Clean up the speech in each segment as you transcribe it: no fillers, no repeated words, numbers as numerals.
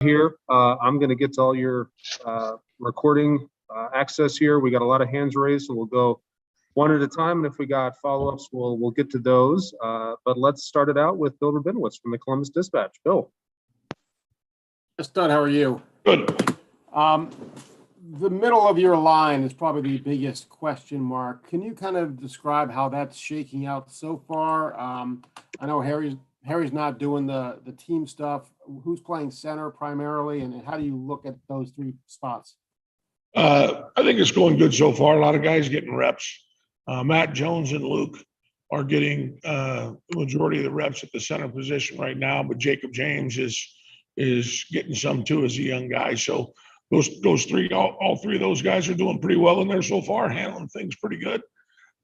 here. I'm going to get to all your recording access here. We got a lot of hands raised, so we'll go one at a time. And if we got follow-ups, we'll get to those. But let's start it out with Bill Rabinowitz from the Columbus Dispatch. Bill. Stud, how are you? Good. The middle of your line is probably the biggest question mark. Can you kind of describe how that's shaking out so far? I know Harry's not doing the team stuff. Who's playing center primarily, and how do you look at those three spots? I think it's going good so far. A lot of guys getting reps. Matt Jones and Luke are getting the majority of the reps at the center position right now, but Jacob James is getting some too as a young guy. So those three, all three of those guys are doing pretty well in there so far, handling things pretty good.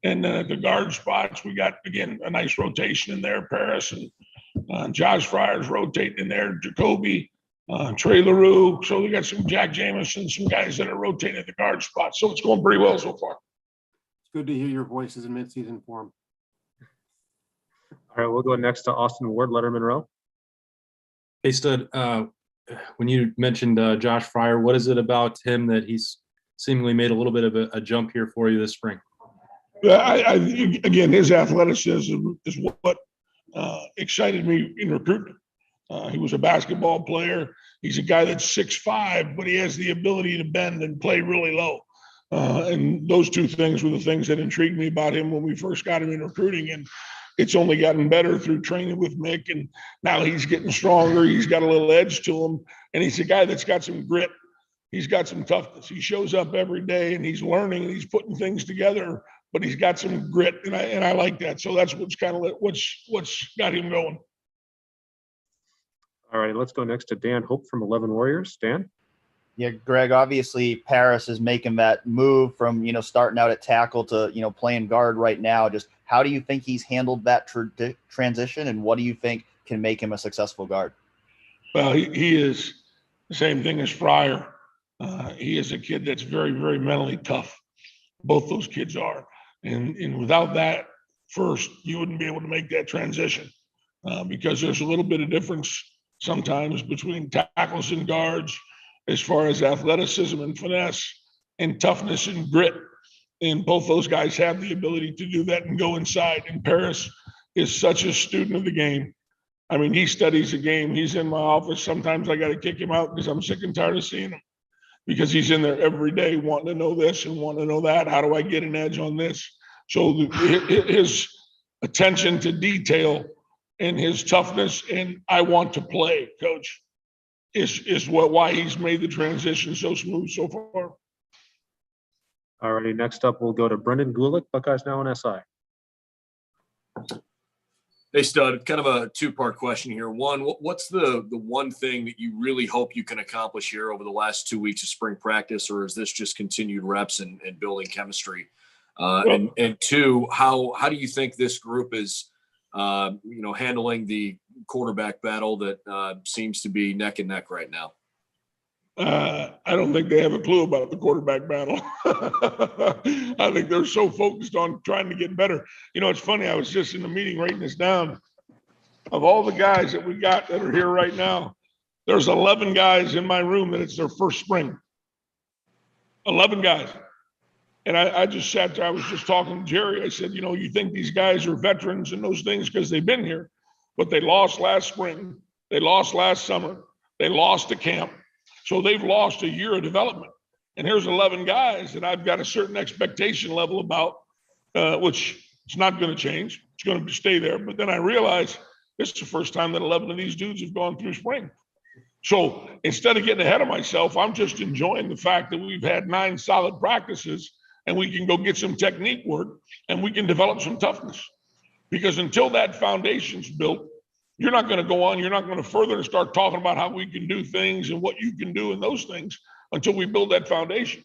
And the guard spots, we got, again, a nice rotation in there. Paris and Josh Fryer's rotating in there. Jacoby, Trey LaRue. So we got some Jack Jamison, some guys that are rotating at the guard spot. So it's going pretty well so far. It's good to hear your voices in midseason form. All right, we'll go next to Austin Ward, Lettermen Row. Hey, Stud, when you mentioned Josh Fryer, what is it about him that he's seemingly made a little bit of a jump here for you this spring? Yeah, again, his athleticism is what excited me in recruiting. He was a basketball player. He's a guy that's 6'5", but he has the ability to bend and play really low. And those two things were the things that intrigued me about him when we first got him in recruiting. And it's only gotten better through training with Mick. And now he's getting stronger. He's got a little edge to him. And he's a guy that's got some grit. He's got some toughness. He shows up every day and he's learning and he's putting things together, but he's got some grit. And I like that. So that's what's kind of what's got him going. All right, let's go next to Dan Hope from 11 Warriors. Dan? Yeah, Greg, obviously Paris is making that move from, starting out at tackle to, playing guard right now. Just how do you think he's handled that transition, and what do you think can make him a successful guard? Well, he is the same thing as Fryer. He is a kid that's very, very mentally tough. Both those kids are. And without that first, you wouldn't be able to make that transition because there's a little bit of difference sometimes between tackles and guards as far as athleticism and finesse and toughness and grit. And both those guys have the ability to do that and go inside. And Paris is such a student of the game. I mean, he studies the game. He's in my office. Sometimes I got to kick him out because I'm sick and tired of seeing him, because he's in there every day wanting to know this and wanting to know that. How do I get an edge on this? So his attention to detail and his toughness and I want to play, coach, is why he's made the transition so smooth so far. All righty, next up we'll go to Brendan Gulick, Buckeyes Now on SI. Hey, Stud, kind of a two-part question here. One, what's the one thing that you really hope you can accomplish here over the last 2 weeks of spring practice, or is this just continued reps and building chemistry? And two, how do you think this group is, handling the quarterback battle that seems to be neck and neck right now? I don't think they have a clue about the quarterback battle. I think they're so focused on trying to get better. It's funny. I was just in the meeting writing this down. Of all the guys that we got that are here right now, there's 11 guys in my room that it's their first spring. 11 guys. And I just sat there. I was just talking to Jerry. I said, you think these guys are veterans and those things because they've been here, but they lost last spring. They lost last summer. They lost to camp. So they've lost a year of development. And here's 11 guys that I've got a certain expectation level about, which it's not going to change. It's going to stay there. But then I realized this is the first time that 11 of these dudes have gone through spring. So instead of getting ahead of myself, I'm just enjoying the fact that we've had 9 solid practices and we can go get some technique work and we can develop some toughness. Because until that foundation's built, you're not going to go on. You're not going to further and start talking about how we can do things and what you can do and those things until we build that foundation.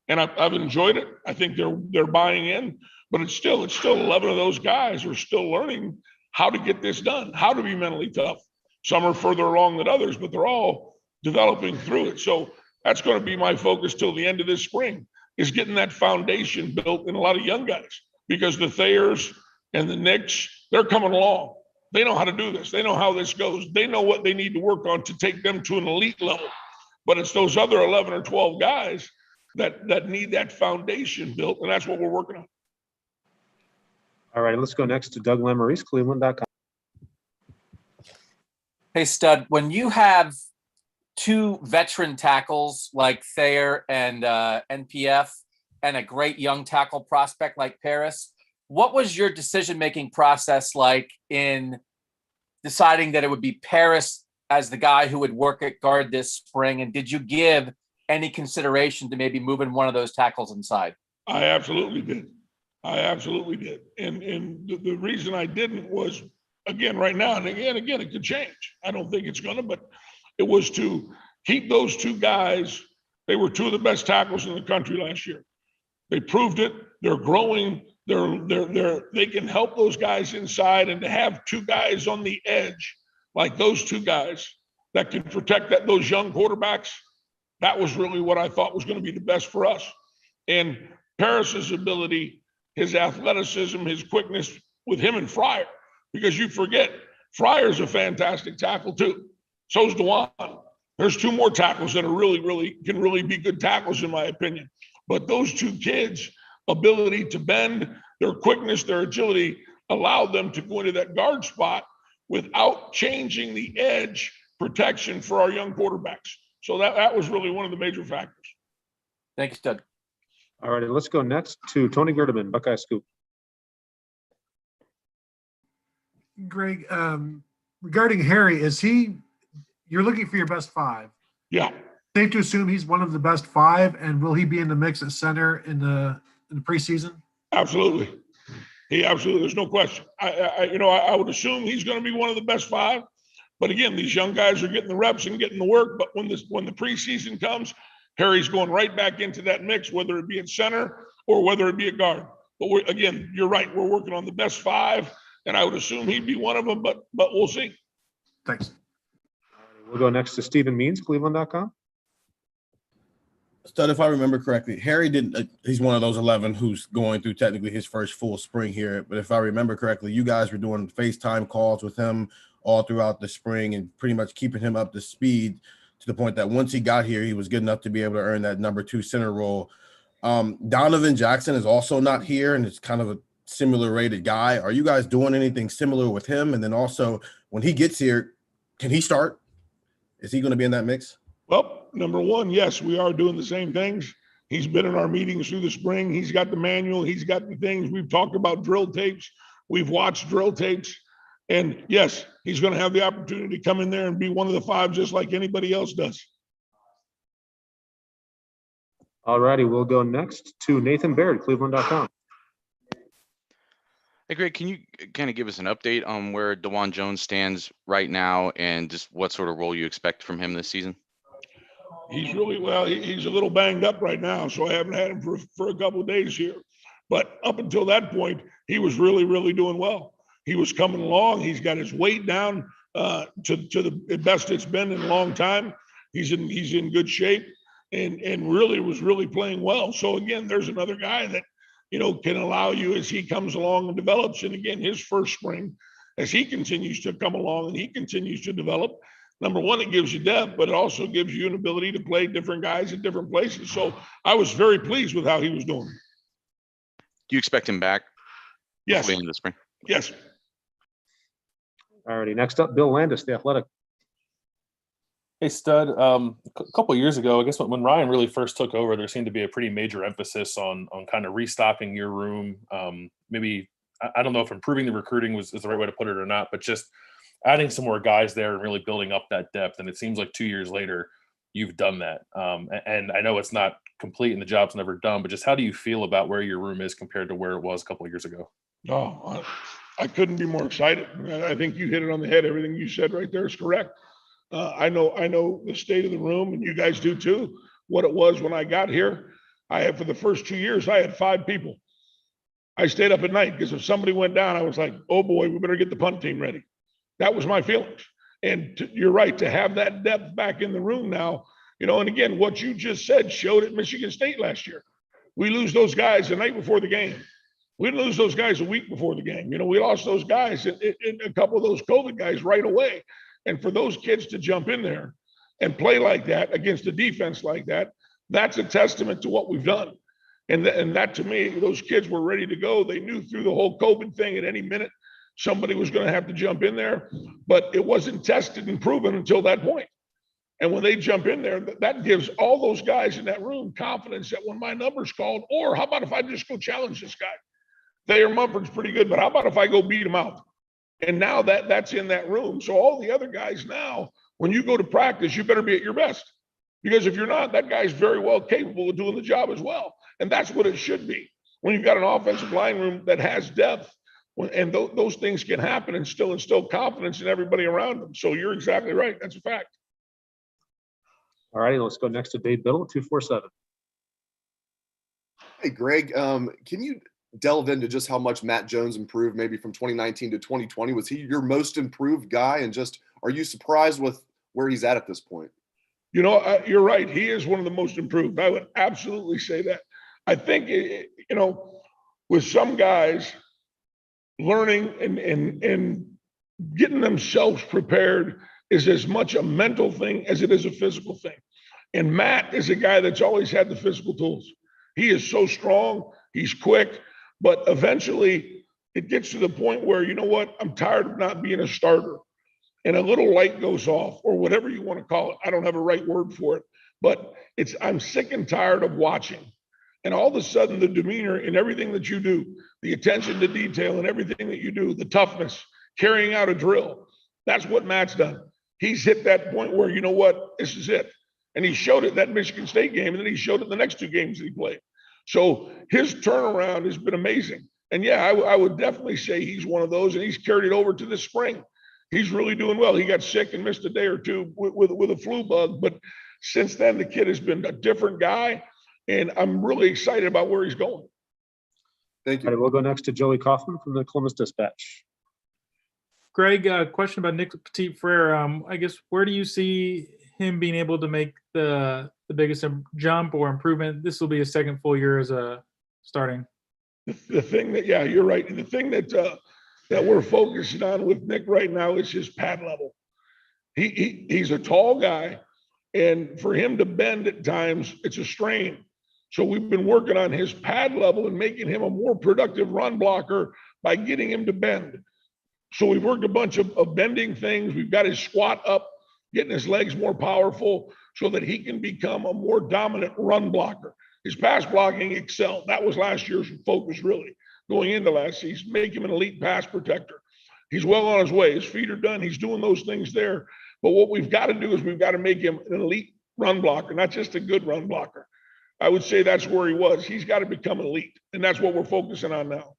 And I've enjoyed it. I think they're buying in, but it's still 11 of those guys are still learning how to get this done, how to be mentally tough. Some are further along than others, but they're all developing through it. So that's going to be my focus till the end of this spring, is getting that foundation built in a lot of young guys, because the Thayers and the Knicks, they're coming along. They know how to do this. They know how this goes. They know what they need to work on to take them to an elite level. But it's those other 11 or 12 guys that need that foundation built, and that's what we're working on. All right, let's go next to Doug Lemerise, Cleveland.com. Hey, Stud, when you have two veteran tackles like Thayer and NPF and a great young tackle prospect like Paris, what was your decision-making process like in deciding that it would be Paris as the guy who would work at guard this spring? And did you give any consideration to maybe moving one of those tackles inside? I absolutely did. And the reason I didn't was, again, right now, and again, it could change. I don't think it's gonna, but it was to keep those two guys. They were two of the best tackles in the country last year. They proved it. They're growing. They can help those guys inside, and to have two guys on the edge, like those two guys that can protect those young quarterbacks, that was really what I thought was going to be the best for us. And Paris's ability, his athleticism, his quickness with him and Fryer, because you forget, Fryer's a fantastic tackle too. So's Dwan. There's two more tackles that are can really be good tackles in my opinion. But those two kids' ability to bend, their quickness, their agility, allowed them to go into that guard spot without changing the edge protection for our young quarterbacks. So that was really one of the major factors. Thanks, Stud. All righty, let's go next to Tony Gerdeman, Buckeye Scoop. Greg, regarding Harry, you're looking for your best five? Yeah. Safe to assume he's one of the best five, and will he be in the mix at center in the preseason? Absolutely. There's no question. I would assume he's going to be one of the best five. But again, these young guys are getting the reps and getting the work. But when the preseason comes, Harry's going right back into that mix, whether it be at center or whether it be at guard. But again, you're right. We're working on the best five, and I would assume he'd be one of them. But we'll see. Thanks. We'll go next to Stephen Means, Cleveland.com. Stud, if I remember correctly, Harry didn't. He's one of those 11 who's going through technically his first full spring here. But if I remember correctly, you guys were doing FaceTime calls with him all throughout the spring and pretty much keeping him up to speed to the point that once he got here, he was good enough to be able to earn that number 2 center role. Donovan Jackson is also not here, and it's kind of a similar rated guy. Are you guys doing anything similar with him? And then also, when he gets here, can he start? Is he going to be in that mix? Well, number one, yes, we are doing the same things. He's been in our meetings through the spring. He's got the manual. He's got the things. We've talked about drill tapes. We've watched drill tapes. And yes, he's going to have the opportunity to come in there and be one of the five just like anybody else does. All righty, we'll go next to Nathan Baird, Cleveland.com. Hey, Greg, can you kind of give us an update on where Dwan Jones stands right now and just what sort of role you expect from him this season? He's really well. He's a little banged up right now, so I haven't had him for a couple of days here. But up until that point, he was really doing well. He was coming along. He's got his weight down to the best it's been in a long time. He's in good shape and really was playing well. So again, there's another guy that can allow you as he comes along and develops. And again, his first spring, as he continues to come along and he continues to develop. Number one, it gives you depth, but it also gives you an ability to play different guys at different places. So I was very pleased with how he was doing. Do you expect him back? Yes. In the spring? Yes. All righty, next up, Bill Landis, The Athletic. Hey, Stud. A couple of years ago, I guess when Ryan really first took over, there seemed to be a pretty major emphasis on kind of restocking your room. Maybe, I don't know if improving the recruiting is the right way to put it or not, but just adding some more guys there and really building up that depth. And it seems like 2 years later, you've done that. And I know it's not complete and the job's never done, but just how do you feel about where your room is compared to where it was a couple of years ago? Oh, I couldn't be more excited. I think you hit it on the head. Everything you said right there is correct. I know the state of the room, and you guys do too, what it was when I got here. For the first 2 years, I had 5 people. I stayed up at night because if somebody went down, I was like, oh boy, we better get the punt team ready. That was my feelings. And you're right, to have that depth back in the room now, and again, what you just said showed at Michigan State last year. We lose those guys the night before the game. We didn't lose those guys a week before the game. We lost those guys and a couple of those COVID guys right away. And for those kids to jump in there and play like that against a defense like that, that's a testament to what we've done. And that to me, those kids were ready to go. They knew through the whole COVID thing at any minute, somebody was going to have to jump in there, but it wasn't tested and proven until that point. And when they jump in there, that gives all those guys in that room confidence that when my number's called, or how about if I just go challenge this guy? Thayer Munford's pretty good, but how about if I go beat him out? And now that's in that room. So all the other guys now, when you go to practice, you better be at your best. Because if you're not, that guy's very well capable of doing the job as well. And that's what it should be. When you've got an offensive line room that has depth, and those things can happen and still instill confidence in everybody around them. So you're exactly right. That's a fact. All righty, let's go next to Dave Biddle, 247. Hey, Greg, can you delve into just how much Matt Jones improved maybe from 2019 to 2020? Was he your most improved guy? And just, are you surprised with where he's at this point? You're right. He is one of the most improved. I would absolutely say that. I think, with some guys learning and getting themselves prepared is as much a mental thing as it is a physical thing. And Matt is a guy that's always had the physical tools. He is so strong. He's quick. But eventually it gets to the point where, you know what, I'm tired of not being a starter. And a little light goes off, or whatever you want to call it. I don't have a right word for it, but I'm sick and tired of watching. And all of a sudden, the demeanor in everything that you do, the attention to detail and everything that you do, the toughness, carrying out a drill, that's what Matt's done. He's hit that point where, you know what, this is it. And he showed it that Michigan State game, and then he showed it the next two games that he played. So his turnaround has been amazing. And yeah, I would definitely say he's one of those, and he's carried it over to this spring. He's really doing well. He got sick and missed a day or two with a flu bug, but since then the kid has been a different guy, and I'm really excited about where he's going. Thank you. All right, we'll go next to Joey Kaufman from the Columbus Dispatch. Greg, question about Nick Petit-Frere. I guess, where do you see him being able to make the biggest jump or improvement? This will be his second full year as a starting. The thing that, yeah, you're right. The thing that we're focusing on with Nick right now is his pad level. He's a tall guy, and for him to bend at times, it's a strain. So we've been working on his pad level and making him a more productive run blocker by getting him to bend. So we've worked a bunch of bending things. We've got his squat up, getting his legs more powerful so that he can become a more dominant run blocker. His pass blocking excelled. That was last year's focus, really, going into last season. Make him an elite pass protector. He's well on his way. His feet are done. He's doing those things there. But what we've got to do is we've got to make him an elite run blocker, not just a good run blocker. I would say that's where he was. He's got to become elite, and that's what we're focusing on now.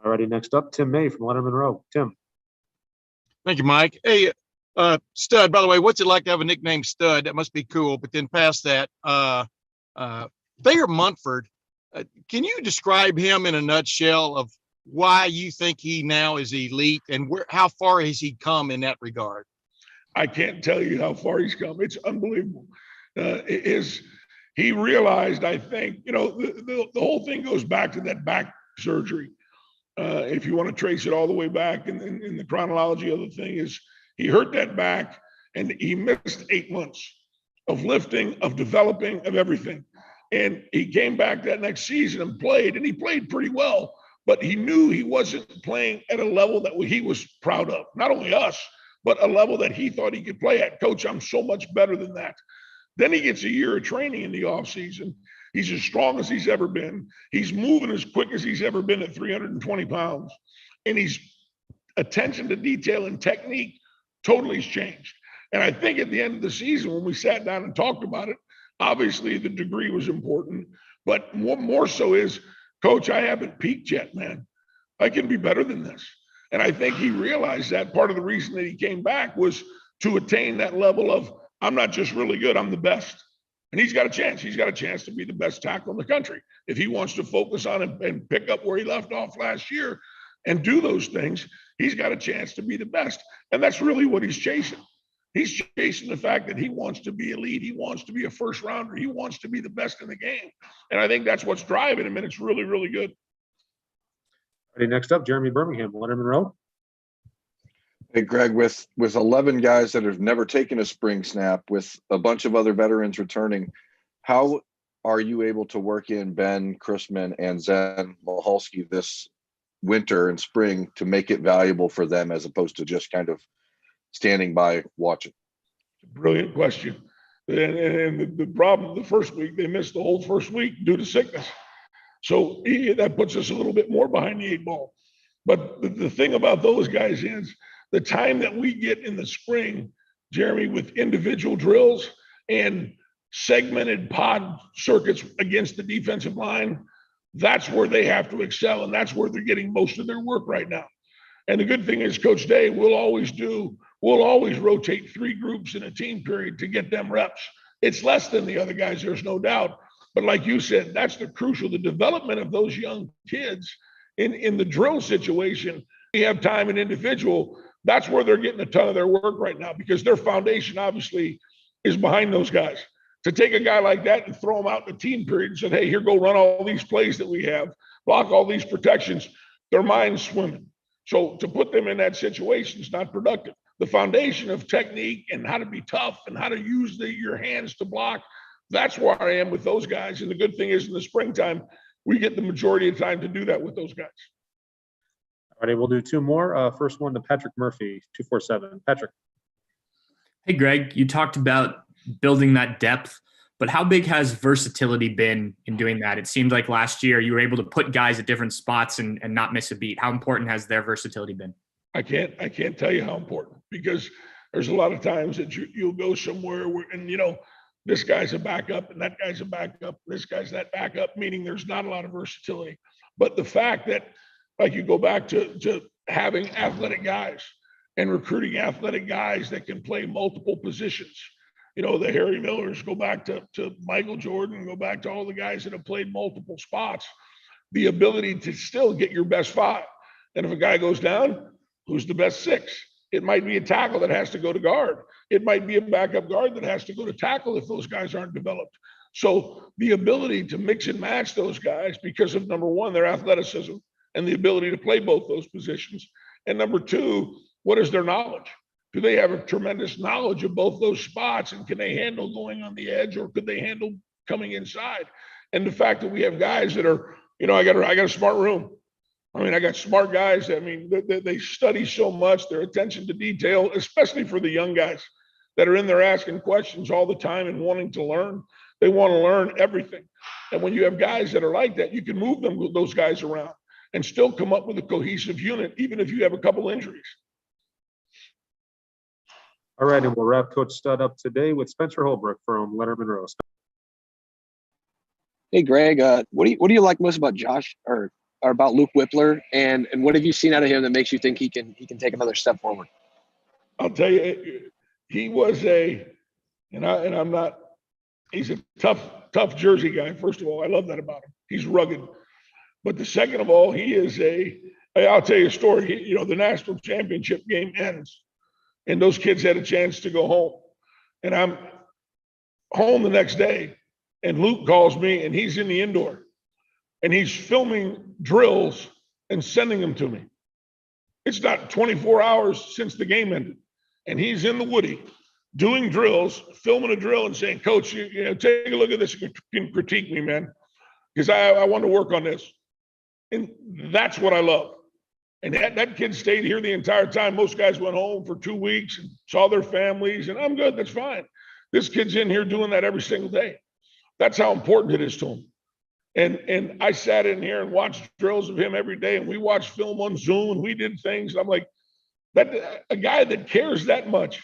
All righty, next up, Tim May from Lettermen Row. Tim. Thank you, Mike. Hey, Stud, by the way, what's it like to have a nickname Stud? That must be cool. But then past that, Thayer Munford, can you describe him in a nutshell of why you think he now is elite, and how far has he come in that regard? I can't tell you how far he's come. It's unbelievable. He realized, I think, the whole thing goes back to that back surgery. If you want to trace it all the way back in the chronology of the thing, is he hurt that back and he missed 8 months of lifting, of developing, of everything. And he came back that next season and he played pretty well, but he knew he wasn't playing at a level that he was proud of. Not only us, but a level that he thought he could play at. Coach, I'm so much better than that. Then he gets a year of training in the offseason. He's as strong as he's ever been. He's moving as quick as he's ever been at 320 pounds. And his attention to detail and technique totally has changed. And I think at the end of the season, when we sat down and talked about it, obviously the degree was important, but more so is, Coach, I haven't peaked yet, man. I can be better than this. And I think he realized that part of the reason that he came back was to attain that level of, I'm not just really good, I'm the best. And he's got a chance. He's got a chance to be the best tackle in the country. If he wants to focus on it and pick up where he left off last year and do those things, he's got a chance to be the best. And that's really what he's chasing. He's chasing the fact that he wants to be elite. He wants to be a first rounder. He wants to be the best in the game. And I think that's what's driving him. And it's really, really good. Ready, next up, Jeremy Birmingham, Lettermen Row. Hey, Greg, with 11 guys that have never taken a spring snap, with a bunch of other veterans returning, how are you able to work in Ben Chrisman and Zen Mahalski this winter and spring to make it valuable for them as opposed to just kind of standing by watching? Brilliant question. And the problem, the first week, they missed the whole first week due to sickness. So that puts us a little bit more behind the 8 ball. But the thing about those guys is the time that we get in the spring, Jeremy, with individual drills and segmented pod circuits against the defensive line, that's where they have to excel. And that's where they're getting most of their work right now. And the good thing is Coach Day will always rotate 3 groups in a team period to get them reps. It's less than the other guys, there's no doubt. But like you said, that's the development of those young kids in the drill situation. We have time and individual. That's where they're getting a ton of their work right now because their foundation obviously is behind those guys. To take a guy like that and throw him out in the team period and say, hey, here, go run all these plays that we have, block all these protections, their mind's swimming. So to put them in that situation is not productive. The foundation of technique and how to be tough and how to use your hands to block, that's where I am with those guys. And the good thing is in the springtime, we get the majority of time to do that with those guys. All right, we'll do 2 more. First one to Patrick Murphy, 247. Patrick. Hey, Greg, you talked about building that depth, but how big has versatility been in doing that? It seemed like last year you were able to put guys at different spots and not miss a beat. How important has their versatility been? I can't tell you how important, because there's a lot of times that you'll go somewhere where, and this guy's a backup and that guy's a backup, this guy's that backup, meaning there's not a lot of versatility. But the fact that, like, you go back to having athletic guys and recruiting athletic guys that can play multiple positions. The Harry Millers, go back to Michael Jordan, go back to all the guys that have played multiple spots, the ability to still get your best 5. And if a guy goes down, who's the best 6? It might be a tackle that has to go to guard. It might be a backup guard that has to go to tackle if those guys aren't developed. So the ability to mix and match those guys because of, number 1, their athleticism and the ability to play both those positions. And number 2, what is their knowledge? Do they have a tremendous knowledge of both those spots, and can they handle going on the edge, or could they handle coming inside? And the fact that we have guys that are, I got a smart room. I got smart guys. They study so much, their attention to detail, especially for the young guys that are in there asking questions all the time and wanting to learn. They want to learn everything. And when you have guys that are like that, you can move those guys around and still come up with a cohesive unit, even if you have a couple injuries. All right, and we'll wrap Coach Stud up today with Spencer Holbrook from Lettermen Row. Hey, Greg, what do you like most about Josh or about Luke Whippler, and what have you seen out of him that makes you think he can take another step forward? I'll tell you, he was he's a tough Jersey guy. First of all, I love that about him. He's rugged. But the second of all, I'll tell you a story. The national championship game ends, and those kids had a chance to go home. And I'm home the next day, and Luke calls me, and he's in the indoor, and he's filming drills and sending them to me. It's not 24 hours since the game ended, and he's in the Woody doing drills, filming a drill and saying, Coach, take a look at this and critique me, man, because I want to work on this. And that's what I love. And that kid stayed here the entire time. Most guys went home for 2 weeks and saw their families, and I'm good, that's fine. This kid's in here doing that every single day. That's how important it is to him. And I sat in here and watched drills of him every day, and we watched film on Zoom, and we did things. I'm like, that a guy that cares that much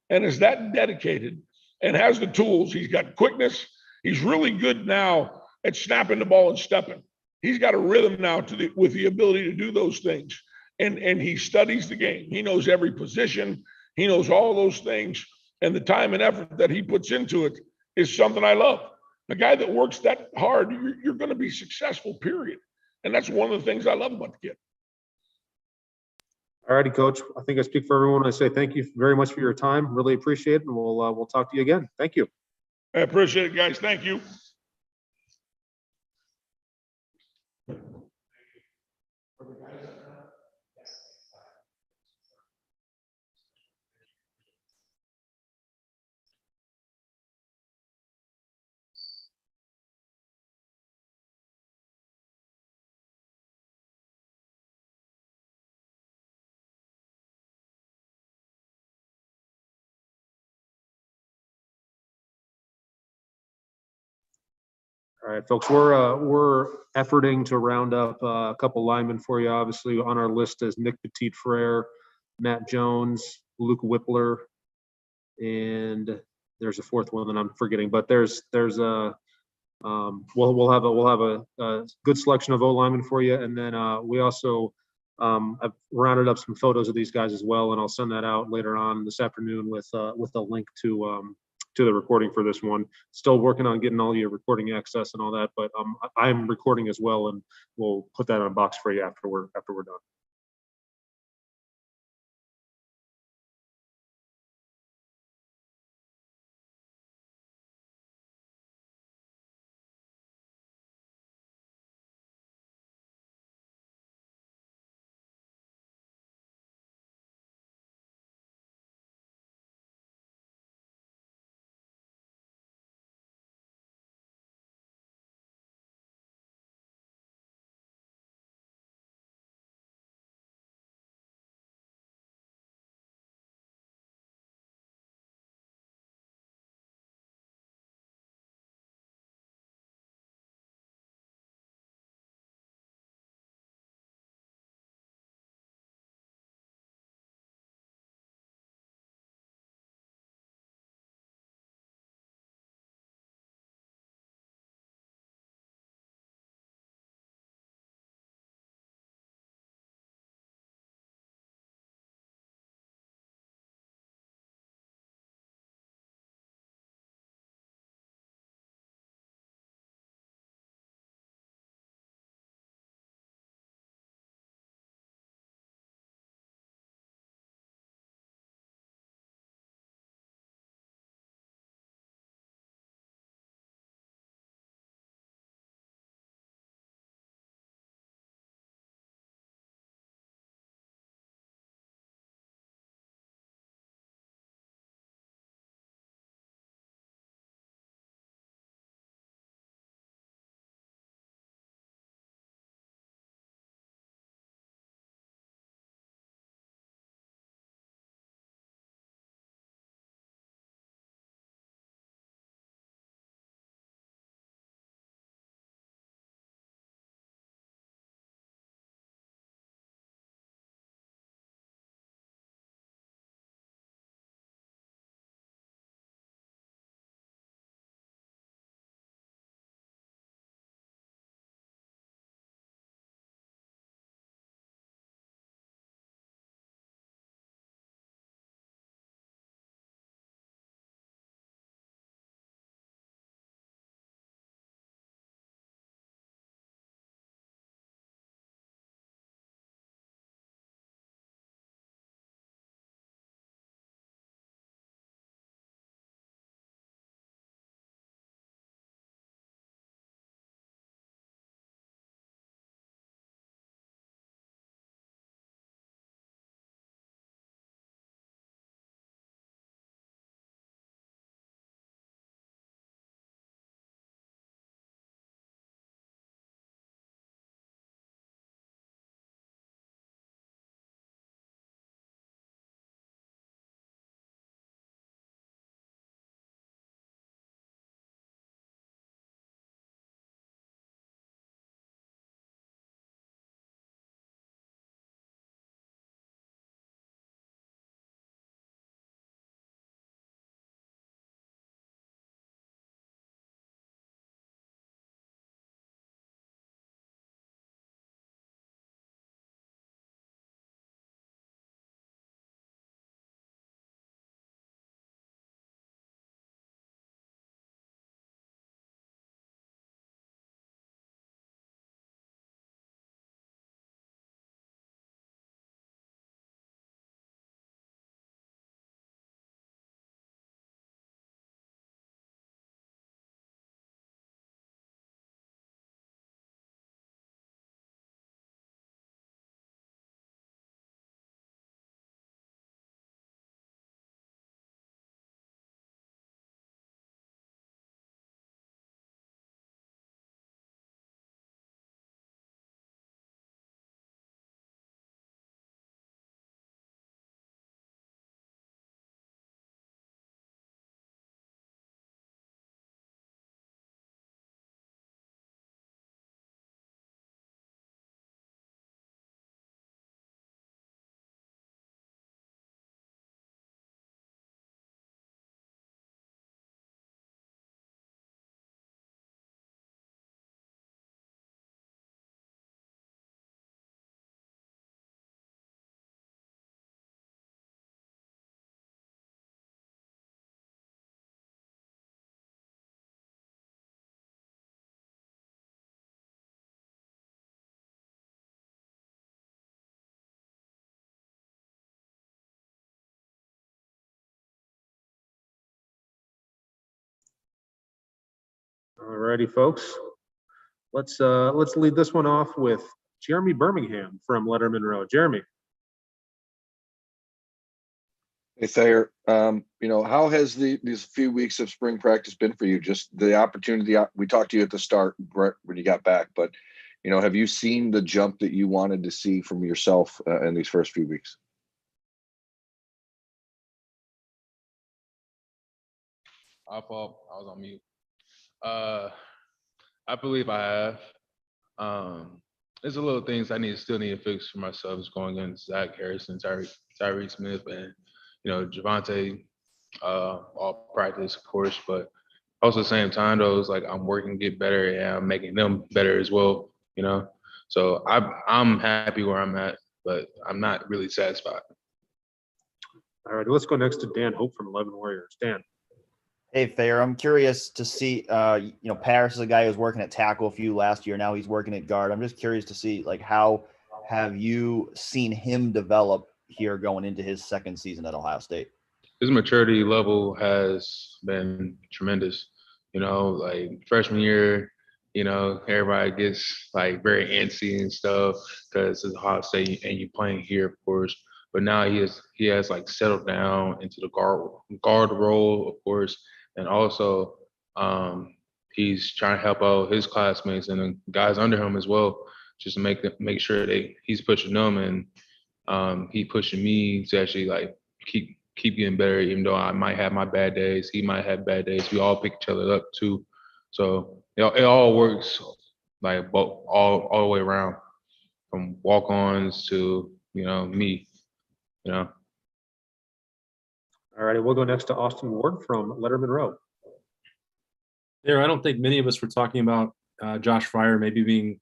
and is that dedicated and has the tools. He's got quickness. He's really good now at snapping the ball and stepping. He's got a rhythm now with the ability to do those things. And he studies the game. He knows every position. He knows all those things. And the time and effort that he puts into it is something I love. A guy that works that hard, you're going to be successful, period. And that's one of the things I love about the kid. All righty, Coach. I think I speak for everyone. I say thank you very much for your time. Really appreciate it. And we'll talk to you again. Thank you. I appreciate it, guys. Thank you. For the guys All right, folks, we're efforting to round up a couple linemen for you. Obviously, on our list is Nick Petit Frere, Matt Jones, Luke Whippler, and there's a fourth one that I'm forgetting. But there's a we'll have a good selection of O linemen for you, and then we also I've rounded up some photos of these guys as well, and I'll send that out later on this afternoon with a link to the recording for this one. Still working on getting all your recording access and all that, but I'm recording as well, and we'll put that on a box for you after we're done. righty, folks. Let's lead this one off with Jeremy Birmingham from Lettermen Row. Jeremy. Hey Thayer, how has these few weeks of spring practice been for you? Just the opportunity. We talked to you at the start when you got back, but have you seen the jump that you wanted to see from yourself in these first few weeks? I fault. I was on mute. I believe I have. There's a little things I still need to fix for myself. It's going against Zach Harrison, Tyree Smith, and Javante, all practice, of course. But also at the same time, though, it's like I'm working to get better and I'm making them better as well. So I'm happy where I'm at, but I'm not really satisfied. All right, let's go next to Dan Hope from 11 Warriors. Dan. Hey, Thayer, I'm curious to see, Paris is a guy who was working at tackle a few last year. Now he's working at guard. I'm just curious to see, how have you seen him develop here going into his second season at Ohio State? His maturity level has been tremendous. Freshman year, everybody gets very antsy and stuff because it's Ohio State and you're playing here, of course. But now he has settled down into the guard role, of course. And also, he's trying to help out his classmates and the guys under him as well, just to make sure he's pushing them and he pushing me to actually keep getting better. Even though I might have my bad days, he might have bad days. We all pick each other up too. So it all works all the way around, from walk-ons to me. All right, we'll go next to Austin Ward from Lettermen Row. There, I don't think many of us were talking about Josh Fryer maybe being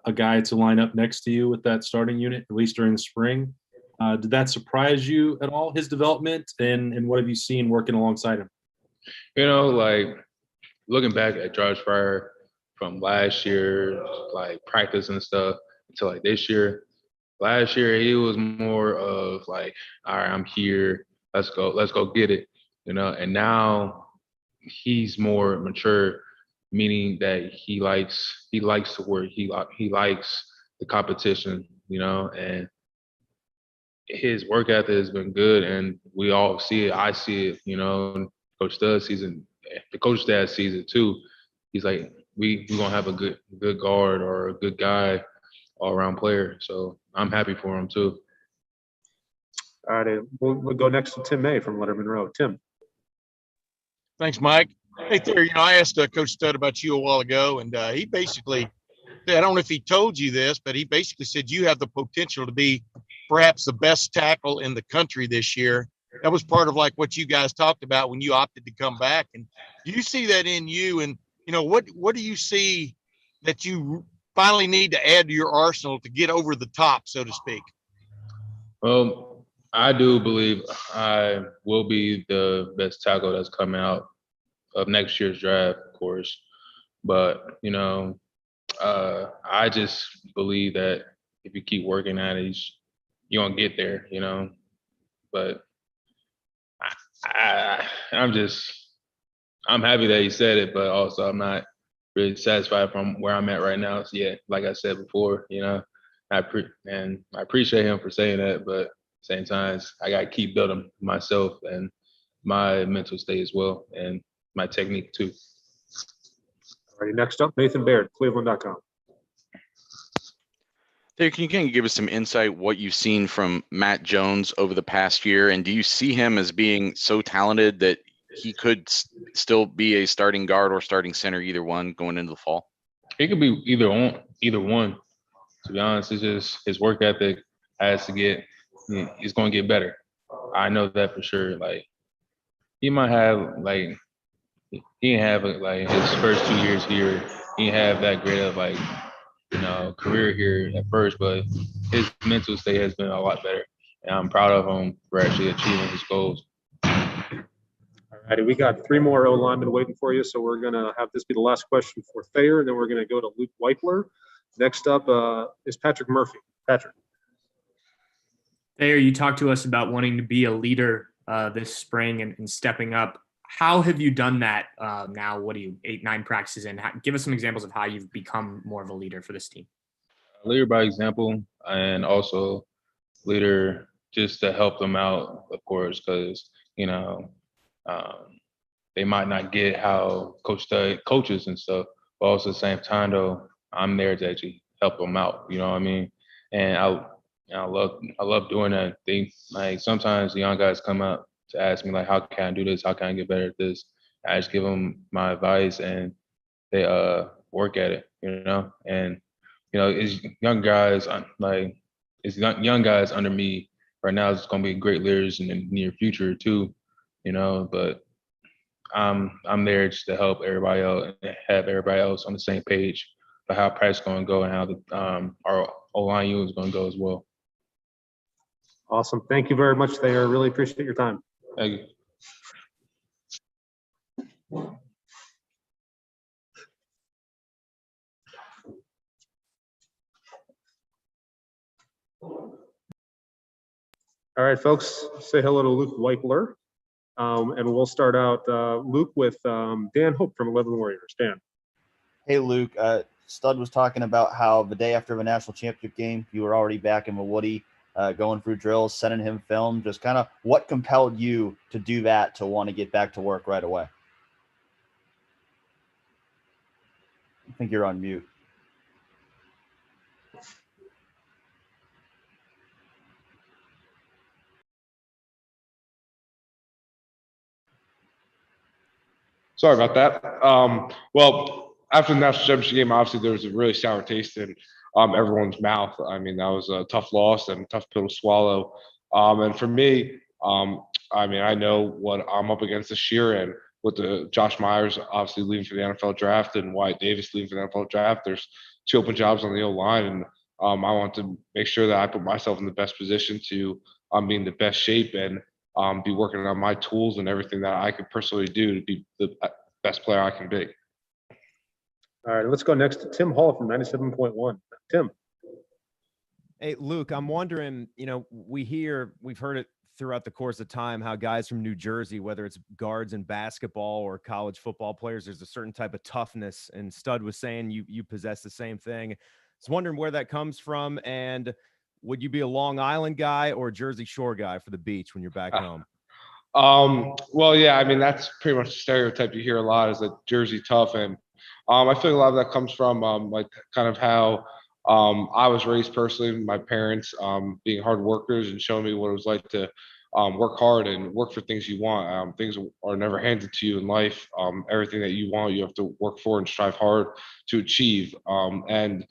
a guy to line up next to you with that starting unit, at least during the spring. Did that surprise you at all, his development, and what have you seen working alongside him? Looking back at Josh Fryer from last year, practice and stuff, to this year. Last year, he was more of all right, I'm here. Let's go get it, And now he's more mature, meaning that he likes to work. He likes the competition, and his work ethic has been good, and we all see it. I see it, Coach Stud sees it, the coach staff sees it too. He's like, we're gonna have a good guard or a good guy, all around player. So I'm happy for him too. All right, we'll go next to Tim May from Lettermen Row. Tim. Thanks, Mike. Hey, Thayer, I asked Coach Stud about you a while ago, and he basically, I don't know if he told you this, but he basically said you have the potential to be perhaps the best tackle in the country this year. That was part of what you guys talked about when you opted to come back. And do you see that in you? And, what do you see that you finally need to add to your arsenal to get over the top, so to speak? Well, I do believe I will be the best tackle that's coming out of next year's draft, of course. But, I just believe that if you keep working at it, you're going to get there, But I'm happy that he said it, but also I'm not really satisfied from where I'm at right now. So yeah, like I said before, I appreciate him for saying that, but at the same time, I got to keep building myself and my mental state as well, and my technique too. All right, next up, Nathan Baird, Cleveland.com. Thayer, can you kind of give us some insight what you've seen from Matt Jones over the past year, and do you see him as being so talented that he could still be a starting guard or starting center, either one, going into the fall? It could be either one. To be honest, it's just his work ethic has to get. He's going to get better. I know that for sure. He might have he didn't have his first 2 years here. He didn't have that great of career here at first, but his mental state has been a lot better, and I'm proud of him for actually achieving his goals. All righty, we got 3 more O linemen waiting for you, so we're gonna have this be the last question for Thayer, and then we're gonna go to Luke Weipler. Next up is Patrick Murphy. Patrick. Thayer, you talked to us about wanting to be a leader this spring and stepping up. How have you done that now? What are you, 8, 9 practices in? Give us some examples of how you've become more of a leader for this team. Leader by example, and also leader just to help them out, of course, because, they might not get how coaches and stuff, but also at the same time, though, I'm there to actually help them out. You know what I mean? And I love doing that. Like sometimes the young guys come up to ask me like, how can I do this? How can I get better at this? I just give them my advice, and they work at it. And it's young guys young guys under me right now is going to be great leaders in the near future too. But I'm there just to help everybody else and have everybody else on the same page for how practice is going to go and how our O-line unit is going to go as well. Awesome. Thank you very much, Thayer. Really appreciate your time. Thank you. All right, folks, say hello to Luke Weichler. And we'll start out, Luke, with Dan Hope from 11 Warriors. Dan. Hey, Luke. Stud was talking about how the day after the national championship game, you were already back in the Woody, going through drills, sending him film. Just kind of what compelled you to do that, to want to get back to work right away? I think you're on mute. Sorry about that. Well, after the national championship game, obviously there was a really sour taste in everyone's mouth. I mean, that was a tough loss and a tough pill to swallow. And for me, I know what I'm up against this year, and with the Josh Myers obviously leaving for the NFL draft and Wyatt Davis leaving for the NFL draft, there's 2 open jobs on the O-line, and I want to make sure that I put myself in the best position to be in the best shape and be working on my tools and everything that I could personally do to be the best player I can be. All right, let's go next to Tim Hall from 97.1. Tim. Hey, Luke, I'm wondering, we've heard it throughout the course of time, how guys from New Jersey, whether it's guards in basketball or college football players, there's a certain type of toughness, and Stud was saying you possess the same thing. I was wondering where that comes from, and would you be a Long Island guy or a Jersey Shore guy for the beach when you're back home? Well, yeah, I mean, that's pretty much the stereotype you hear a lot, is that Jersey tough. And I feel a lot of that comes from like kind of how I was raised personally, my parents being hard workers and showing me what it was like to work hard and work for things you want. Things are never handed to you in life. Everything that you want, you have to work for and strive hard to achieve. And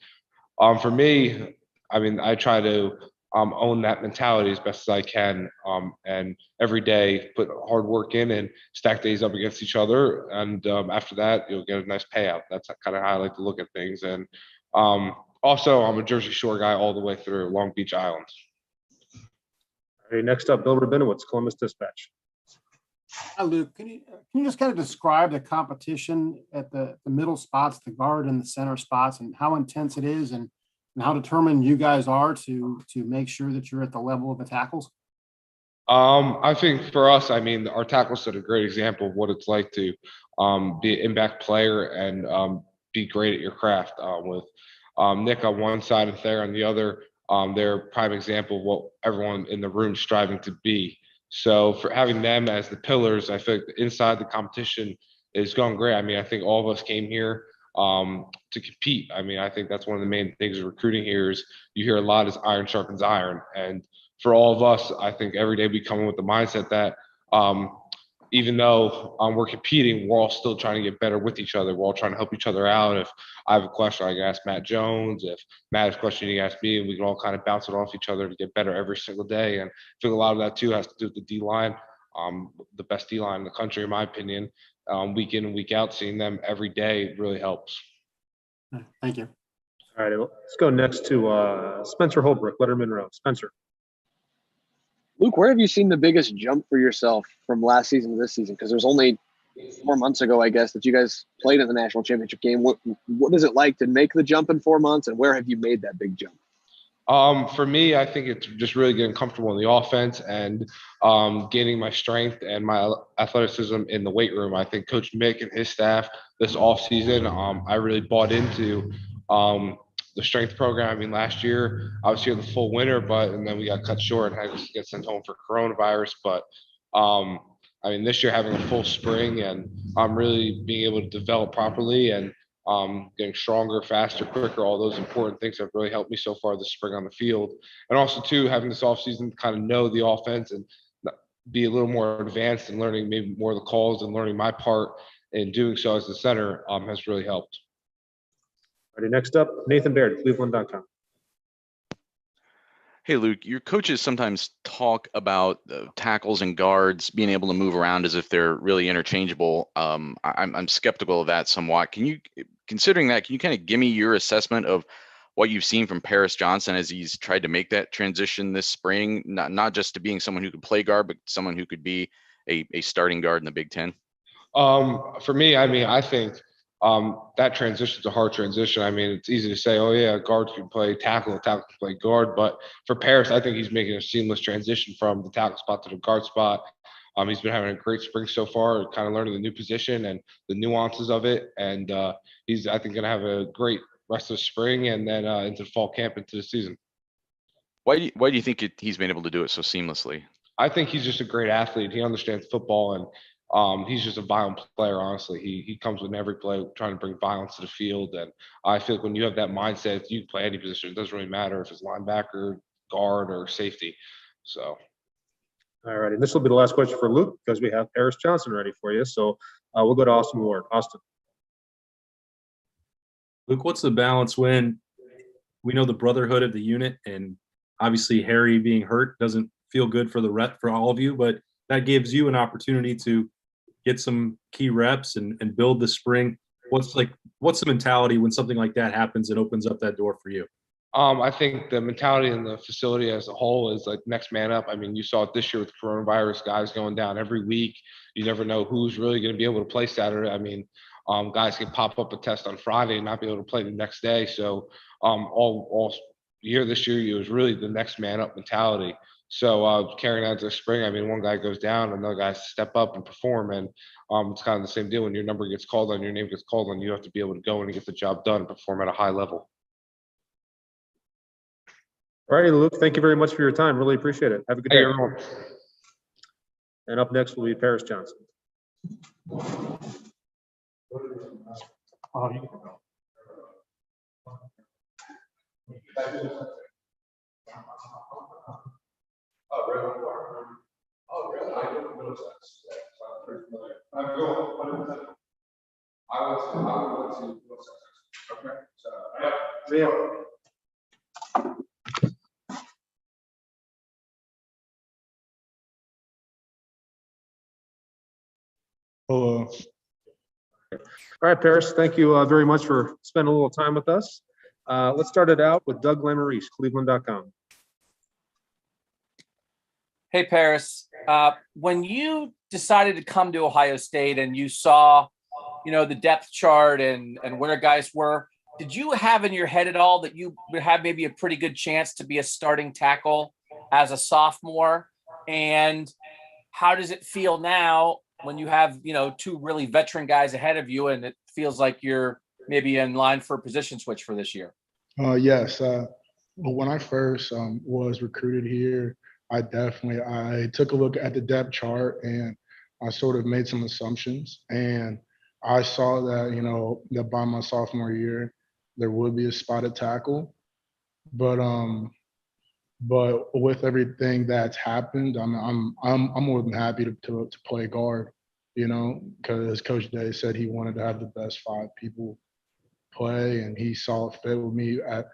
for me, I mean, I try to own that mentality as best as I can, and every day put hard work in and stack days up against each other. And after that, you'll get a nice payout. That's kind of how I like to look at things. And also, I'm a Jersey Shore guy all the way through, Long Beach Island. All right, next up, Bill Rabinowitz, Columbus Dispatch. Hi, Luke. Can you just kind of describe the competition at the middle spots, the guard and the center spots, and how intense it is, and how determined you guys are to make sure that you're at the level of the tackles? I think for us, I mean, our tackles set a great example of what it's like to be an impact player and be great at your craft. With Nick on one side and Thayer on the other, they're a prime example of what everyone in the room is striving to be. So for having them as the pillars, I think inside the competition is going great. I mean, I think all of us came here to compete. I mean, I think that's one of the main things of recruiting here is you hear a lot is iron sharpens iron. And for all of us, I think every day we come in with the mindset that even though we're competing, we're all still trying to get better with each other. We're all trying to help each other out. If I have a question, I can ask Matt Jones. If Matt has a question, he can ask me, and we can all kind of bounce it off each other to get better every single day. And I think a lot of that too has to do with the D-line, the best D-line in the country, in my opinion. Week in and week out, seeing them every day really helps. Thank you. All right, let's go next to Spencer Holbrook, Lettermen Row. Spencer. Luke, where have you seen the biggest jump for yourself from last season to this season? Because there's only 4 months ago, I guess, that you guys played in the national championship game. What is it like to make the jump in 4 months, and where have you made that big jump? For me, I think it's just really getting comfortable in the offense and gaining my strength and my athleticism in the weight room. I think Coach Mick and his staff this offseason, I really bought into the strength program. I mean, last year I was here the full winter, and then we got cut short and had to get sent home for coronavirus. But I mean, this year having a full spring and really being able to develop properly and getting stronger, faster, quicker, all those important things have really helped me so far this spring on the field. And also too, having this offseason to kind of know the offense and be a little more advanced and learning maybe more of the calls and learning my part in doing so as the center has really helped. All right, next up, Nathan Baird, Cleveland.com. Hey, Luke, your coaches sometimes talk about tackles and guards being able to move around as if they're really interchangeable. I'm skeptical of that somewhat. Considering that, can you kind of give me your assessment of what you've seen from Paris Johnson as he's tried to make that transition this spring, not just to being someone who could play guard, but someone who could be a starting guard in the Big Ten? For me, I mean, I think that transition is a hard transition. I mean, it's easy to say, oh yeah, guards can play tackle, tackle can play guard. But for Paris, I think he's making a seamless transition from the tackle spot to the guard spot. He's been having a great spring so far, kind of learning the new position and the nuances of it. And he's, I think, going to have a great rest of spring and then into fall camp into the season. Why do you think he's been able to do it so seamlessly? I think he's just a great athlete. He understands football and he's just a violent player, honestly. He comes with every play trying to bring violence to the field. And I feel like when you have that mindset, you can play any position. It doesn't really matter if it's linebacker, guard, or safety. So. All right, and this will be the last question for Luke because we have Paris Johnson ready for you. So we'll go to Austin Ward. Austin. Luke, what's the balance when we know the brotherhood of the unit, and obviously Harry being hurt doesn't feel good for all of you, but that gives you an opportunity to get some key reps and build the spring. What's the mentality when something like that happens and opens up that door for you? I think the mentality in the facility as a whole is like next man up. I mean, you saw it this year with coronavirus, guys going down every week. You never know who's really going to be able to play Saturday. I mean, guys can pop up a test on Friday and not be able to play the next day. So all year this year, it was really the next man up mentality. So carrying out to the spring, I mean, one guy goes down, another guy step up and perform. And it's kind of the same deal. When your number gets called on, your name gets called on, you have to be able to go in and get the job done and perform at a high level. All righty, Luke, thank you very much for your time. Really appreciate it. Have a good day. Hey, everyone. And up next will be Paris Johnson. Hello. All right, Paris, thank you very much for spending a little time with us. Let's start it out with Doug Lamarice, Cleveland.com. Hey, Paris. When you decided to come to Ohio State and you saw, the depth chart and where guys were, did you have in your head at all that you would have maybe a pretty good chance to be a starting tackle as a sophomore? And how does it feel now when you have, two really veteran guys ahead of you and it feels like you're maybe in line for a position switch for this year? Yes. When I first was recruited here, I took a look at the depth chart and I sort of made some assumptions. And I saw that, that by my sophomore year, there would be a spot at tackle. But with everything that's happened, I'm more than happy to play guard, because Coach Day said he wanted to have the best 5 people play, and he saw it fit with me at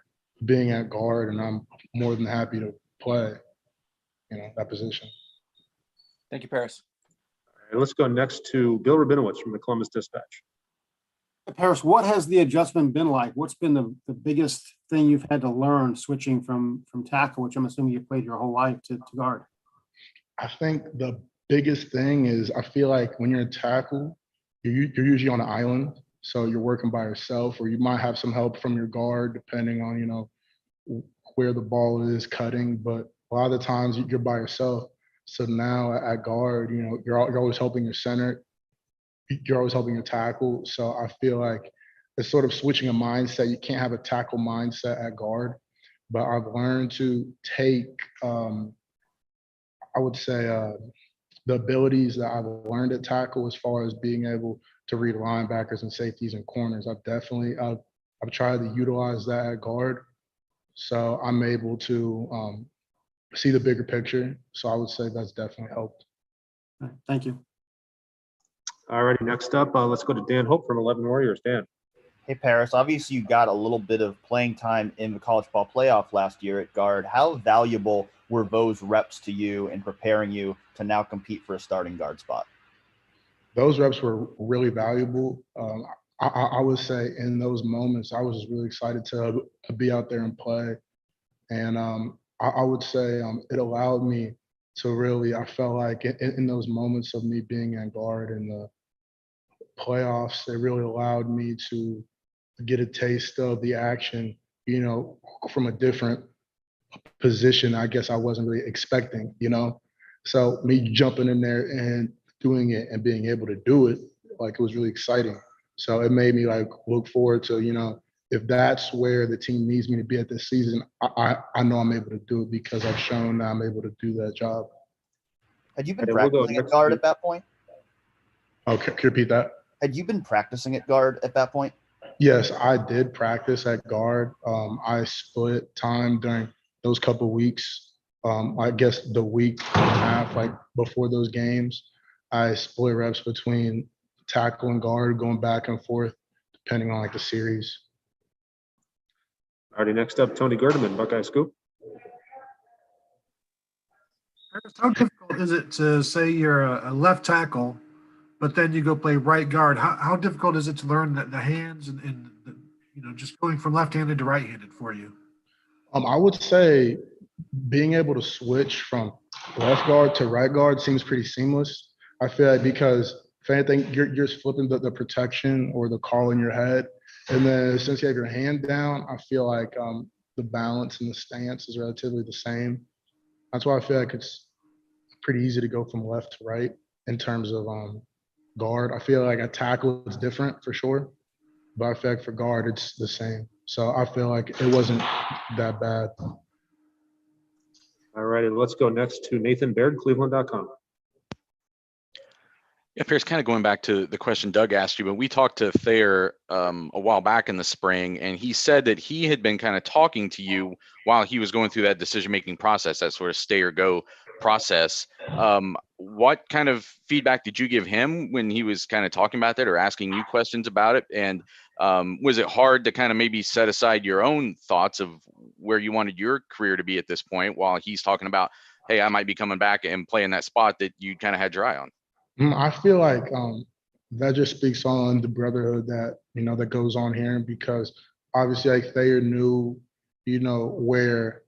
being at guard, and I'm more than happy to play, that position. Thank you, Paris. And let's go next to Bill Rabinowitz from the Columbus Dispatch. Paris, what has the adjustment been like? What's been the biggest thing you've had to learn switching from tackle, which I'm assuming you played your whole life, to guard? I think the biggest thing is I feel like when you're a tackle, you're usually on an island. So you're working by yourself, or you might have some help from your guard, depending on, where the ball is cutting, but a lot of the times you're by yourself. So now at guard, you're always helping your center, you're always helping your tackle. So I feel like it's sort of switching a mindset. You can't have a tackle mindset at guard, but I've learned to take, I would say, the abilities that I've learned at tackle as far as being able to read linebackers and safeties and corners. I've tried to utilize that at guard. So I'm able to see the bigger picture. So I would say that's definitely helped. Thank you. All righty, next up, let's go to Dan Hope from 11 Warriors. Dan. Hey, Paris, obviously you got a little bit of playing time in the college ball playoff last year at guard. How valuable were those reps to you in preparing you to now compete for a starting guard spot? Those reps were really valuable. I would say in those moments, I was just really excited to be out there and play. And I would say it allowed me to really, I felt like in those moments of me being at guard in the playoffs, it really allowed me to get a taste of the action, from a different position I guess I wasn't really expecting, So me jumping in there and doing it and being able to do it, like it was really exciting. So it made me like look forward to, if that's where the team needs me to be at this season, I know I'm able to do it because I've shown that I'm able to do that job. Had you been practicing at guard at that point? Okay, can you repeat that? Had you been practicing at guard at that point? Yes, I did practice at guard. I split time during those couple weeks. I guess the week and a half, like before those games, I split reps between tackle and guard, going back and forth, depending on like the series. All righty, next up, Tony Gerdeman, Buckeye Scoop. How difficult is it to say you're a left tackle, but then you go play right guard? How difficult is it to learn the hands and just going from left-handed to right-handed for you? I would say being able to switch from left guard to right guard seems pretty seamless. I feel like because if anything, you're just flipping the protection or the call in your head. And then since you have your hand down, I feel like the balance and the stance is relatively the same. That's why I feel like it's pretty easy to go from left to right in terms of guard. I feel like a tackle is different for sure, but I feel like for guard, it's the same. So I feel like it wasn't that bad. All righty, let's go next to Nathan Baird, Cleveland.com. Yeah, Pierce, kind of going back to the question Doug asked you, but we talked to Thayer a while back in the spring, and he said that he had been kind of talking to you while he was going through that decision-making process, that sort of stay or go process. What kind of feedback did you give him when he was kind of talking about that or asking you questions about it? And was it hard to kind of maybe set aside your own thoughts of where you wanted your career to be at this point while he's talking about, hey, I might be coming back and playing that spot that you kind of had your eye on? I feel like that just speaks on the brotherhood that, that goes on here, because obviously like Thayer knew, where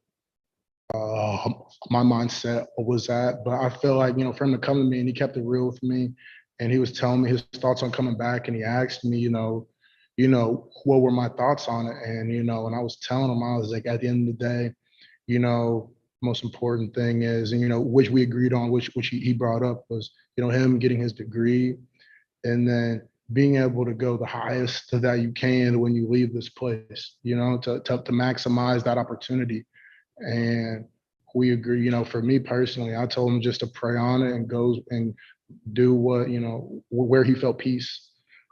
my mindset was at. But I feel like, for him to come to me and he kept it real with me and he was telling me his thoughts on coming back, and he asked me, what were my thoughts on it? And, and I was telling him, I was like, at the end of the day, most important thing is, and which we agreed on, which he brought up was, him getting his degree and then being able to go the highest that you can when you leave this place, to maximize that opportunity. And we agree, for me personally, I told him just to pray on it and go and do what, where he felt peace.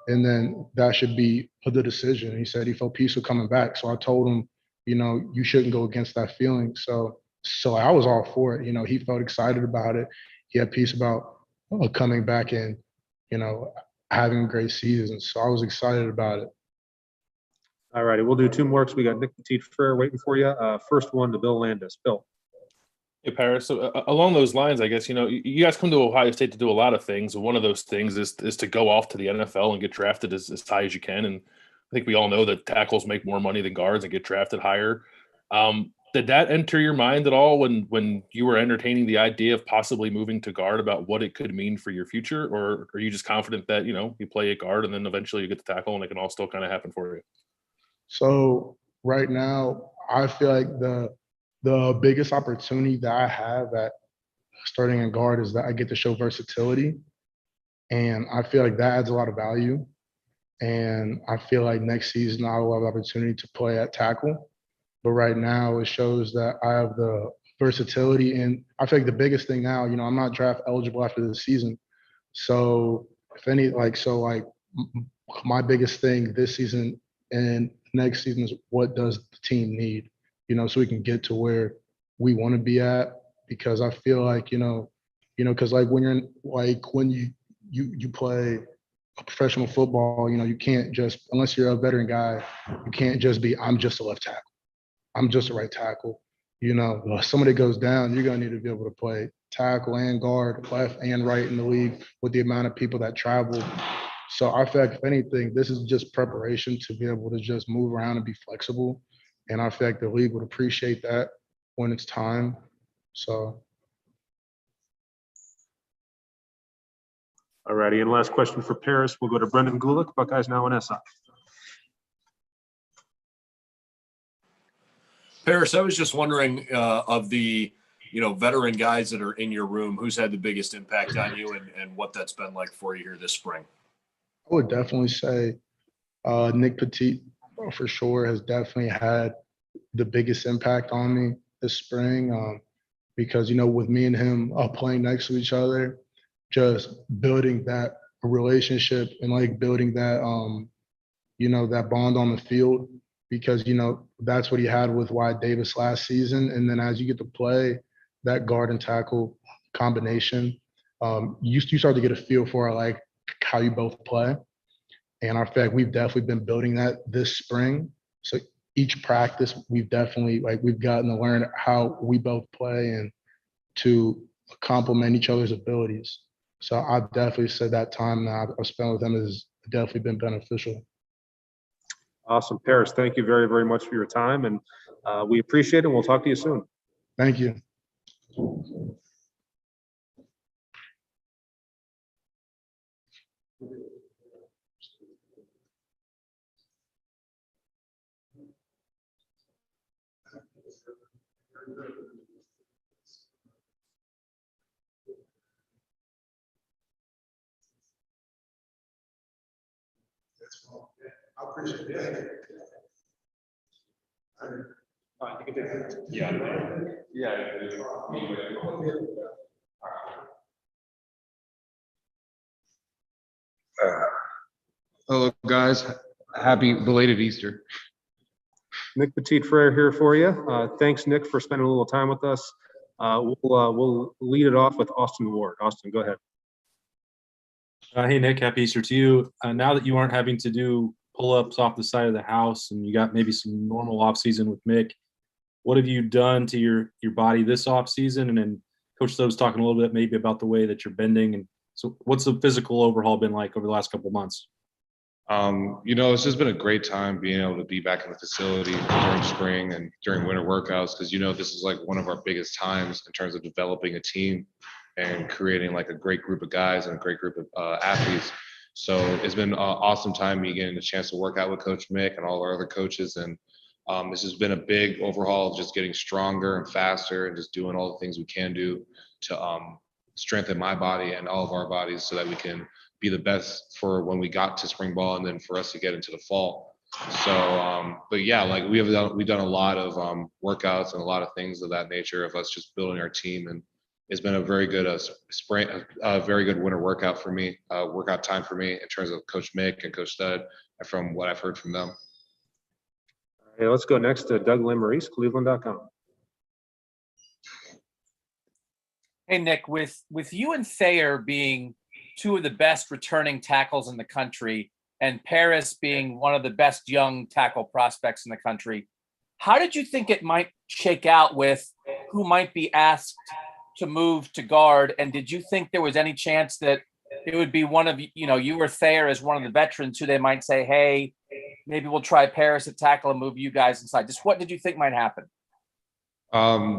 And then that should be the decision. He said he felt peaceful coming back. So I told him, you shouldn't go against that feeling. So I was all for it. He felt excited about it. He had peace about coming back and, having a great season. So I was excited about it. All righty, we'll do two more because we got Nick Petit-Frere waiting for you. First one to Bill Landis. Bill. Hey, Paris. So along those lines, I guess, you guys come to Ohio State to do a lot of things. One of those things is to go off to the NFL and get drafted as high as you can. And I think we all know that tackles make more money than guards and get drafted higher. Did that enter your mind at all when you were entertaining the idea of possibly moving to guard, about what it could mean for your future? Or are you just confident that, you play at guard and then eventually you get to tackle and it can all still kind of happen for you? So right now, I feel like the the biggest opportunity that I have at starting in guard is that I get to show versatility. And I feel like that adds a lot of value. And I feel like next season I will have the opportunity to play at tackle. But right now it shows that I have the versatility. And I feel like the biggest thing now, you know, I'm not draft eligible after this season. So my biggest thing this season and next season is what does the team need, you know, so we can get to where we want to be at. Because I feel like, because like when you're in, like when you play professional football, you know, you can't just, unless you're a veteran guy, you can't just be, I'm just a left tackle. I'm just a right tackle. You know, if somebody goes down, you're going to need to be able to play tackle and guard, left and right in the league with the amount of people that travel. So I feel like if anything, this is just preparation to be able to just move around and be flexible. And I feel like the league would appreciate that when it's time. So. All righty, and last question for Paris. We'll go to Brendan Gulick, Buckeyes Now in SI. Paris, I was just wondering of the veteran guys that are in your room, who's had the biggest impact on you and what that's been like for you here this spring? I would definitely say Nick Petit for sure has definitely had the biggest impact on me this spring because, with me and him playing next to each other, just building that relationship and like building that, that bond on the field because, that's what he had with Wyatt Davis last season. And then as you get to play that guard and tackle combination, you start to get a feel for like how you both play. And I feel like we've definitely been building that this spring. So each practice, we've definitely we've gotten to learn how we both play and to complement each other's abilities. So I've definitely said that time that I've spent with him has definitely been beneficial. Awesome. Paris, thank you very, very much for your time. And we appreciate it. And we'll talk to you soon. Thank you. I appreciate it. Hello, guys. Happy belated Easter. Nick Petit Frere here for you. Thanks, Nick, for spending a little time with us. We'll lead it off with Austin Ward. Austin, go ahead. Hey, Nick, happy Easter to you. Now that you aren't having to do pull-ups off the side of the house and you got maybe some normal off-season with Mick, what have you done to your body this off-season? And then Coach Stubbs talking a little bit maybe about the way that you're bending. And so what's the physical overhaul been like over the last couple of months? It's just been a great time being able to be back in the facility during spring and during winter workouts because, this is like one of our biggest times in terms of developing a team and creating like a great group of guys and a great group of athletes. So it's been an awesome time me getting a chance to work out with Coach Mick and all our other coaches. And this has been a big overhaul of just getting stronger and faster and just doing all the things we can do to strengthen my body and all of our bodies so that we can be the best for when we got to spring ball and then for us to get into the fall. So, but yeah, like we've done a lot of workouts and a lot of things of that nature of us just building our team. And it's been a very good spring, a very good winter workout for me, workout time for me in terms of Coach Mick and Coach Stud and from what I've heard from them. Hey, let's go next to Doug Lamarice, Cleveland.com. Hey, Nick, with you and Thayer being two of the best returning tackles in the country and Paris being one of the best young tackle prospects in the country, how did you think it might shake out with who might be asked to move to guard? And did you think there was any chance that it would be one of, you or Thayer as one of the veterans who they might say, hey, maybe we'll try Paris at tackle and move you guys inside? Just what did you think might happen?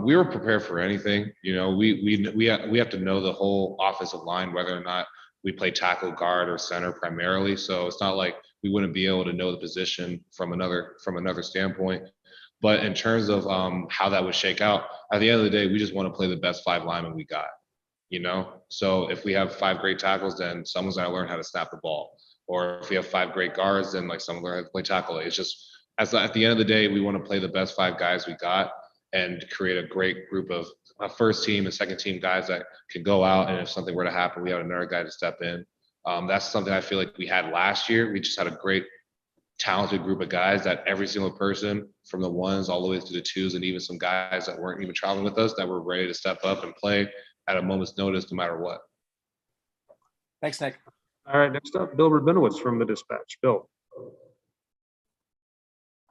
We were prepared for anything. We have to know the whole offensive line, whether or not we play tackle, guard, or center primarily. So it's not like we wouldn't be able to know the position from another standpoint. But in terms of how that would shake out, at the end of the day, we just want to play the best 5 linemen we got, you know? So if we have 5 great tackles, then someone's got to learn how to snap the ball. Or if we have 5 great guards, then like someone learn how to play tackle. It's just, at the end of the day, we want to play the best 5 guys we got and create a great group of first team and second team guys that can go out, and if something were to happen, we have another guy to step in. That's something I feel like we had last year. We just had a great talented group of guys that every single person from the 1s all the way to the 2s, and even some guys that weren't even traveling with us, that were ready to step up and play at a moment's notice no matter what. Thanks, Nick. All right, next up, Bill Rabinowitz from the Dispatch. Bill.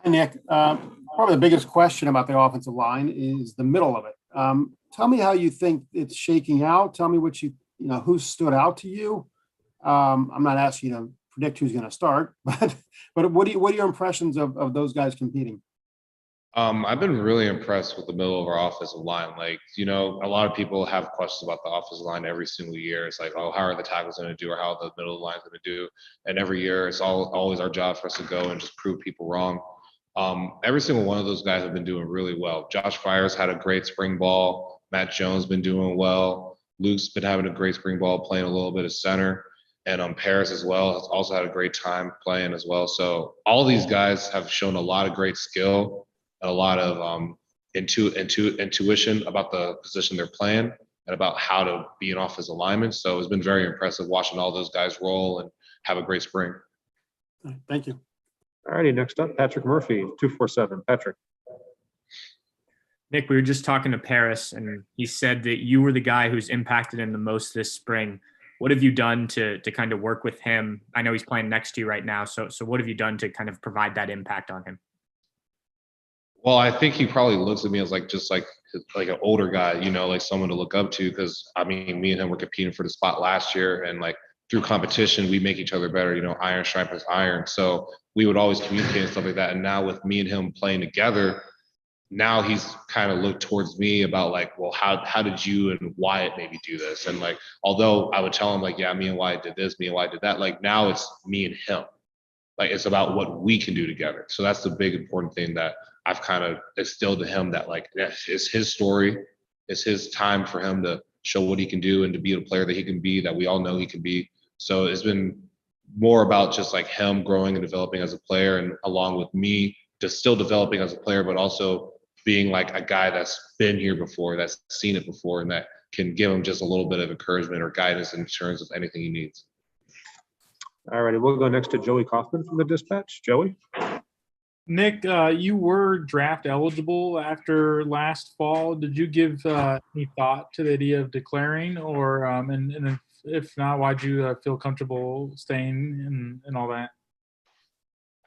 Hi, Nick. Probably the biggest question about the offensive line is the middle of it. Tell me how you think it's shaking out. Tell me what who stood out to you. I'm not asking you to predict who's going to start, but what are your impressions of those guys competing? I've been really impressed with the middle of our offensive line. Like, a lot of people have questions about the offensive line every single year. It's like, oh, how are the tackles going to do, or how the middle of the line is going to do? And every year, it's always our job for us to go and just prove people wrong. Every single one of those guys have been doing really well. Josh Fryer's had a great spring ball. Matt Jones been doing well. Luke's been having a great spring ball, playing a little bit of center. And Paris as well has also had a great time playing as well. So all these guys have shown a lot of great skill and a lot of intuition about the position they're playing and about how to be an offensive lineman. So it's been very impressive watching all those guys roll and have a great spring. Thank you. All righty, next up, Patrick Murphy, 247. Patrick. Nick, we were just talking to Paris, and he said that you were the guy who's impacted him the most this spring. What have you done to kind of work with him? I know he's playing next to you right now. So what have you done to kind of provide that impact on him? Well, I think he probably looks at me as like an older guy, like someone to look up to. Because I mean, me and him were competing for the spot last year, and like through competition, we make each other better. Iron sharpens iron. So we would always communicate and stuff like that. And now with me and him playing together, now he's kind of looked towards me about like, well, how did you and Wyatt maybe do this? And like, although I would tell him like, yeah, me and Wyatt did this, me and Wyatt did that. Like now it's me and him. Like it's about what we can do together. So that's the big important thing that I've kind of instilled to him, that like, it's his story. It's his time for him to show what he can do and to be the player that he can be, that we all know he can be. So it's been more about just like him growing and developing as a player, and along with me just still developing as a player, but also being like a guy that's been here before, that's seen it before, and that can give him just a little bit of encouragement or guidance in terms of anything he needs. All righty, we'll go next to Joey Kaufman from the Dispatch. Joey? Nick, you were draft eligible after last fall. Did you give any thought to the idea of declaring, or and if not, why'd you feel comfortable staying and all that?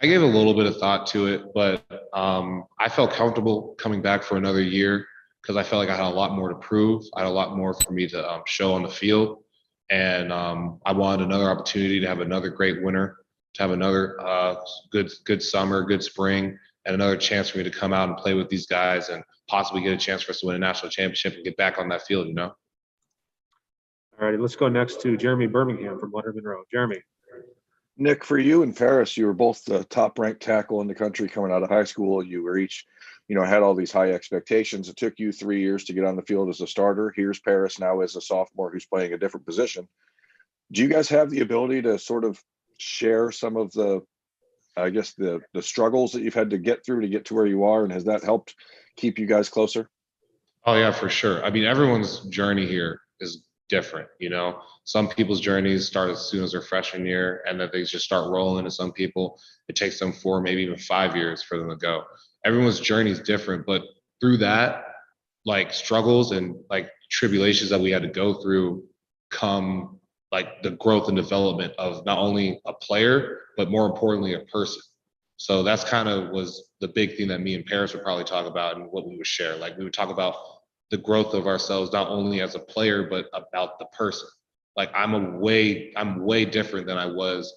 I gave a little bit of thought to it, but I felt comfortable coming back for another year because I felt like I had a lot more to prove. I had a lot more for me to show on the field. And I wanted another opportunity to have another great winter, to have another good summer, good spring, and another chance for me to come out and play with these guys and possibly get a chance for us to win a national championship and get back on that field, All righty, let's go next to Jeremy Birmingham from Lettermen Row. Jeremy. Nick, for you and Paris, you were both the top-ranked tackle in the country coming out of high school. You were each, had all these high expectations. It took you 3 years to get on the field as a starter. Here's Paris now as a sophomore who's playing a different position. Do you guys have the ability to sort of share some of the struggles that you've had to get through to get to where you are, and has that helped keep you guys closer? Oh yeah, for sure. I mean, everyone's journey here is different. Some people's journeys start as soon as their freshman year, and then they just start rolling. And some people, it takes them 4, maybe even 5 years for them to go. Everyone's journey is different, but through that, like struggles and like tribulations that we had to go through, come like the growth and development of not only a player, but more importantly, a person. So that's kind of was the big thing that me and Paris would probably talk about, and what we would share. Like we would talk about the growth of ourselves, not only as a player, but about the person. Like I'm way different than I was,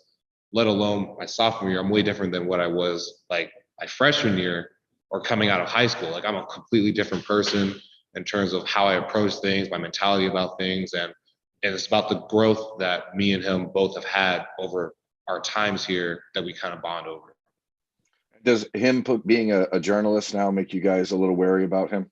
let alone my sophomore year. I'm way different than what I was like my freshman year or coming out of high school. Like I'm a completely different person in terms of how I approach things, my mentality about things. And it's about the growth that me and him both have had over our times here that we kind of bond over. Does him being a journalist now make you guys a little wary about him?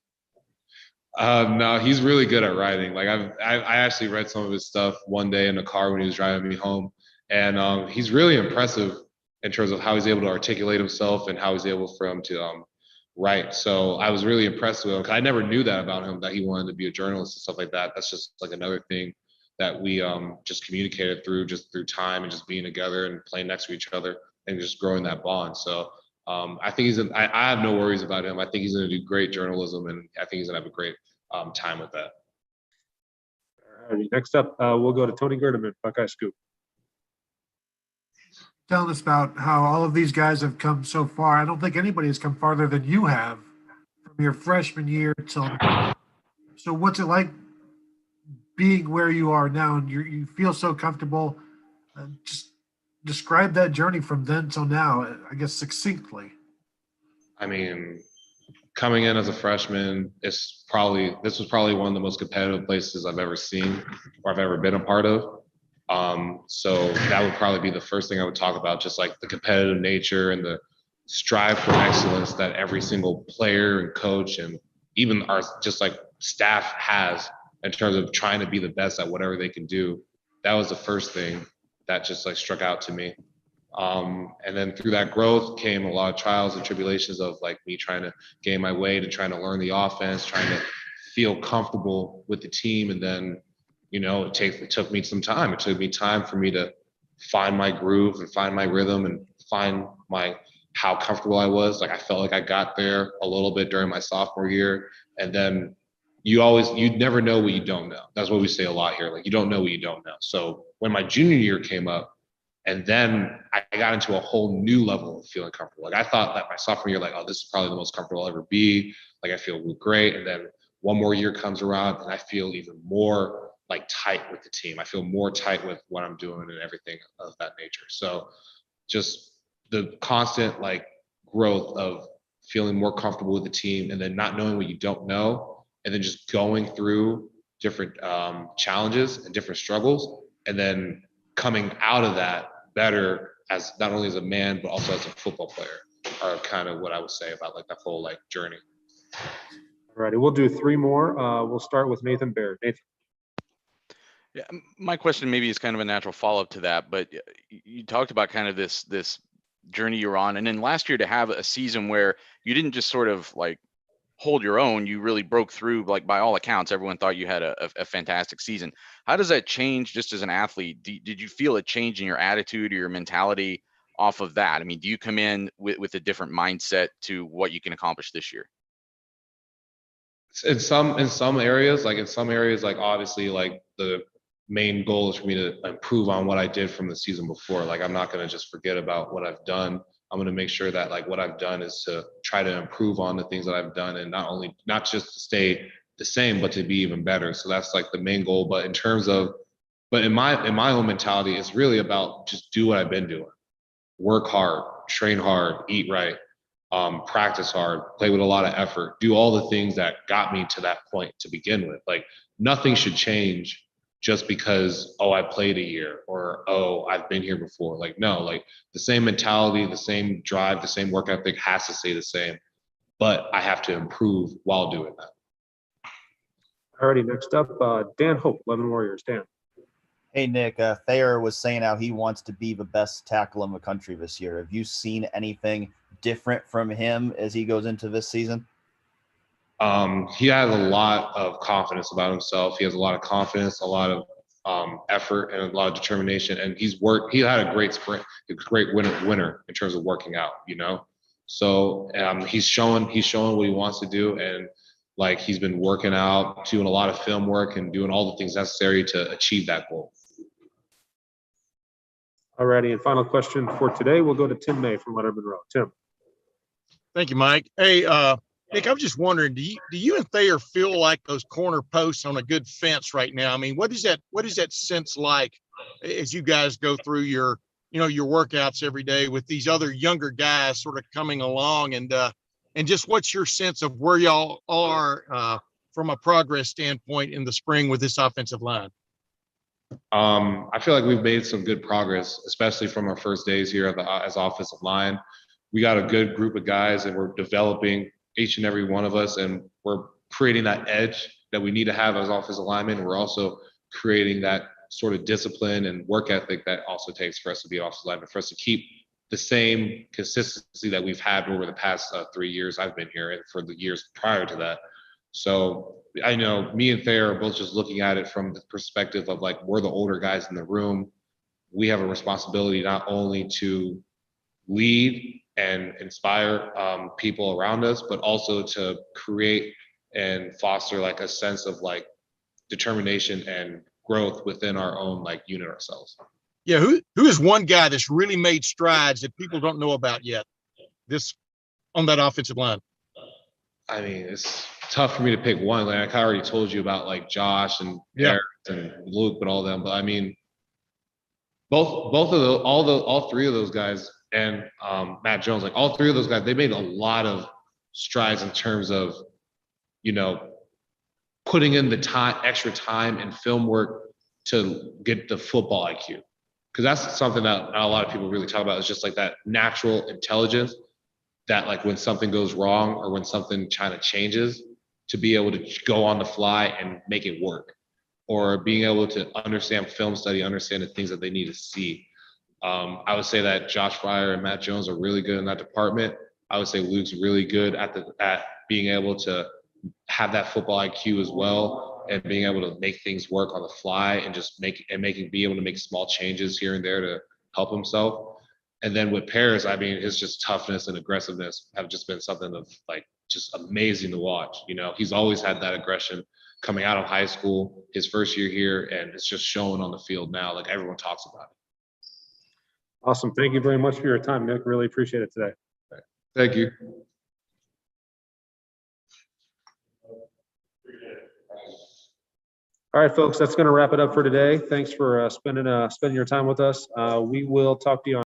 No, he's really good at writing. Like I actually read some of his stuff one day in the car when he was driving me home, and he's really impressive in terms of how he's able to articulate himself and how he's able for him to write. So I was really impressed with him, 'cause I never knew that about him, that he wanted to be a journalist and stuff like that. That's just like another thing that we just communicated through time and just being together and playing next to each other and just growing that bond. So I think I have no worries about him. I think he's going to do great journalism, and I think he's going to have a great time with that. All right, next up, we'll go to Tony Gerdeman, Buckeye Scoop. Telling us about how all of these guys have come so far. I don't think anybody has come farther than you have from your freshman year till now. So what's it like being where you are now, and you feel so comfortable? Just describe that journey from then till now, I guess, succinctly. I mean, coming in as a freshman, this was probably one of the most competitive places I've ever seen or I've ever been a part of. So that would probably be the first thing I would talk about, just like the competitive nature and the strive for excellence that every single player and coach and even our just like staff has in terms of trying to be the best at whatever they can do. That was the first thing that just like struck out to me. And then through that growth came a lot of trials and tribulations of like me trying to gain my way to trying to learn the offense, trying to feel comfortable with the team. And then, you know, it took me some time. It took me time for me to find my groove and find my rhythm and find how comfortable I was. Like I felt like I got there a little bit during my sophomore year. And then you never know what you don't know. That's what we say a lot here. Like you don't know what you don't know. So when my junior year came up, and then I got into a whole new level of feeling comfortable. Like I thought that my sophomore year, like, oh, this is probably the most comfortable I'll ever be. Like I feel great. And then one more year comes around and I feel even more like tight with the team. I feel more tight with what I'm doing and everything of that nature. So just the constant like growth of feeling more comfortable with the team and then not knowing what you don't know and then just going through different challenges and different struggles and then coming out of that better as not only as a man but also as a football player are kind of what I would say about like that whole like journey. All righty, we'll do three more. We'll start with Nathan Baird. Nathan. Yeah, my question maybe is kind of a natural follow-up to that, but you talked about kind of this journey you're on, and then last year to have a season where you didn't just sort of like hold your own, you really broke through. Like by all accounts, everyone thought you had a fantastic season. How does that change just as an athlete? Did you feel a change in your attitude or your mentality off of that? I mean, do you come in with a different mindset to what you can accomplish this year? In some areas, like obviously like the main goal is for me to improve on what I did from the season before. Like I'm not going to just forget about what I've done. I'm going to make sure that like what I've done is to try to improve on the things that I've done and not just to stay the same, but to be even better. So that's like the main goal. But in my own mentality, it's really about just do what I've been doing. Work hard, train hard, eat right, practice hard, play with a lot of effort, do all the things that got me to that point to begin with. Like nothing should change just because, oh, I played a year or, oh, I've been here before. Like, no, like the same mentality, the same drive, the same work ethic has to stay the same, but I have to improve while doing that. All righty, next up, Dan Hope, 11 Warriors. Dan. Hey, Nick, Thayer was saying how he wants to be the best tackle in the country this year. Have you seen anything different from him as he goes into this season? He has a lot of confidence about himself. He has a lot of confidence, a lot of effort, and a lot of determination. And he had a great sprint, a great winner in terms of working out, you know? So he's showing what he wants to do. And like, he's been working out, doing a lot of film work and doing all the things necessary to achieve that goal. All righty, and final question for today, we'll go to Tim May from Lettermen Row. Tim. Thank you, Mike. Hey, Nick, I'm just wondering, do you and Thayer feel like those corner posts on a good fence right now? I mean, what is that sense like as you guys go through your workouts every day with these other younger guys sort of coming along, and just what's your sense of where y'all are from a progress standpoint in the spring with this offensive line? I feel like we've made some good progress, especially from our first days here as offensive line. we got a good group of guys and we're developing each and every one of us, and we're creating that edge that we need to have as offensive linemen. We're also creating that sort of discipline and work ethic that also takes for us to be offensive linemen, for us to keep the same consistency that we've had over the past 3 years I've been here and for the years prior to that. So I know me and Thayer are both just looking at it from the perspective of like, we're the older guys in the room. We have a responsibility not only to lead and inspire people around us, but also to create and foster like a sense of like determination and growth within our own like unit ourselves. Yeah, who is one guy that's really made strides that people don't know about yet? This on that offensive line. I mean, it's tough for me to pick one. Like I already told you about like Josh and Barrett and Luke, but all of them. But I mean, all three of those guys and Matt Jones, like all three of those guys, they made a lot of strides in terms of, you know, putting in the extra time and film work to get the football IQ. Because that's something that not a lot of people really talk about, is just like that natural intelligence that like when something goes wrong or when something kind of changes, to be able to go on the fly and make it work, or being able to understand film study, understand the things that they need to see. I would say that Josh Fryer and Matt Jones are really good in that department. I would say Luke's really good at being able to have that football IQ as well, and being able to make things work on the fly and just be able to make small changes here and there to help himself. And then with Paris, I mean, his just toughness and aggressiveness have just been something of like just amazing to watch. You know, he's always had that aggression coming out of high school, his first year here, and it's just showing on the field now. Like everyone talks about it. Awesome. Thank you very much for your time, Nick. Really appreciate it today. Thank you. All right, folks, that's going to wrap it up for today. Thanks for spending your time with us. We will talk to you on